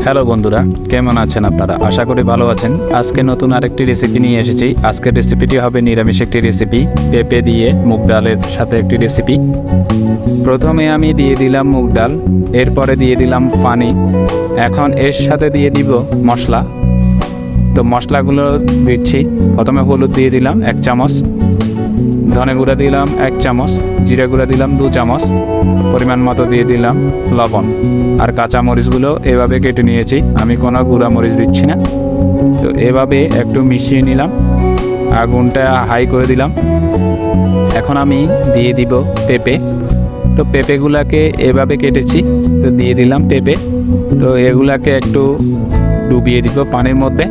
Hello বন্ধুরা, কেমন আছেন আপনারা? আশা করি ভালো আছেন। আজকে নতুন আরেকটি রেসিপি নিয়ে এসেছি। আজকের রেসিপিটি হবে নিরামিষ একটি রেসিপি, পেঁপে দিয়ে মুগ ডালের সাথে একটি রেসিপি। প্রথমে আমি দিয়ে দিলাম মুগ ডাল, এরপরে দিয়ে দিলাম পানি। এখন এর সাথে দিয়ে দিব মশলা। তো মশলাগুলো দিচ্ছি। প্রথমে হলুদ দিয়ে দিলাম 1 চামচ, ধনে গুঁড়া দিলাম 1 চামচ, জিরা গুঁড়া দিলাম 2 চামচ, পরিমাণ মতো দিয়ে দিলাম লবণ। আর কাঁচা মরিচগুলো এভাবে কেটে নিয়েছি, আমি কোনো গুঁড়া মরিচ দিচ্ছি না। তো এভাবে একটু মিশিয়ে নিলাম, আগুনটা হাই করে দিলাম। এখন আমি দিয়ে দিব পেঁপে। তো পেঁপেগুলোকে এভাবে কেটেছি, তো দিয়ে দিলাম পেঁপে। তো এগুলাকে একটু ডুবিয়ে দিব পানির মধ্যে।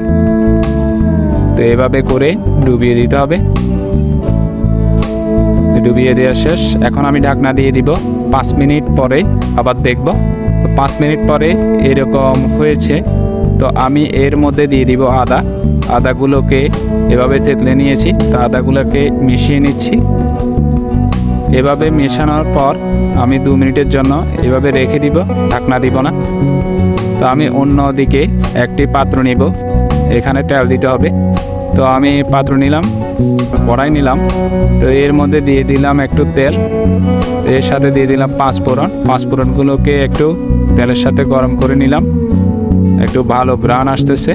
তো এভাবে করে ডুবিয়ে দিতে হবে। ডুবিয়ে দেওয়া শেষ। এখন আমি ঢাকনা দিয়ে দিব। 5 মিনিট পরে আবার দেখব। তো 5 মিনিট পরে এরকম হয়েছে। তো আমি এর মধ্যে দিয়ে দিব আদাগুলোকে এভাবে থেতলে নিয়েছি। তো আদাগুলোকে মিশিয়ে নিচ্ছি। এভাবে মেশানোর পর আমি 2 মিনিটের জন্য এভাবে রেখে দিব, ঢাকনা দিব না। তো আমি অন্য দিকে একটি পাত্র নিব, এখানে তেল দিতে হবে। তো আমি পাত্র নিলাম, কড়াই নিলাম। তো এর মধ্যে দিয়ে দিলাম একটু তেল, এর সাথে দিয়ে দিলাম 5 ফোড়ন। 5 ফোড়নগুলোকে একটু তেলের সাথে গরম করে নিলাম, একটু ভালো ব্রাউন আসতেছে।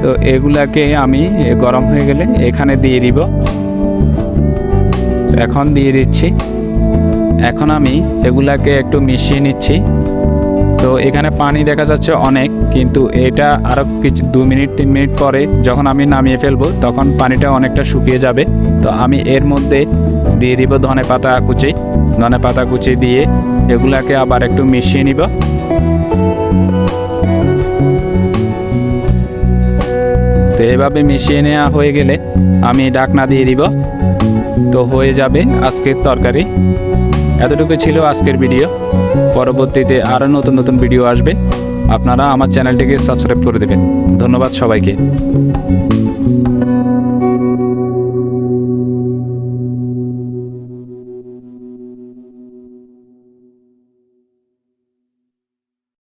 তো এগুলাকে আমি গরম হয়ে গেলে এখানে দিয়ে দিব। এখন দিয়ে দিচ্ছি। এখন আমি এগুলাকে একটু মিশিয়ে নিচ্ছি। তো এখানে পানি দেখা যাচ্ছে অনেক, কিন্তু এটা আরও কিছু 2 মিনিট 3 মিনিট পরে যখন আমি নামিয়ে ফেলবো তখন পানিটা অনেকটা শুকিয়ে যাবে। তো আমি এর মধ্যে দিয়ে দিব ধনে পাতা কুচি দিয়ে এগুলাকে আবার একটু মিশিয়ে নিব। তো এভাবে মিশিয়ে নেওয়া হয়ে গেলে আমি ঢাকনা দিয়ে দিব। তো হয়ে যাবে আজকের তরকারি। এতটুকু ছিল আজকের ভিডিও। পরবর্তীতে আরও নতুন নতুন ভিডিও আসবে। আপনারা আমার চ্যানেলটিকে সাবস্ক্রাইব করে দেবেন। ধন্যবাদ সবাইকে।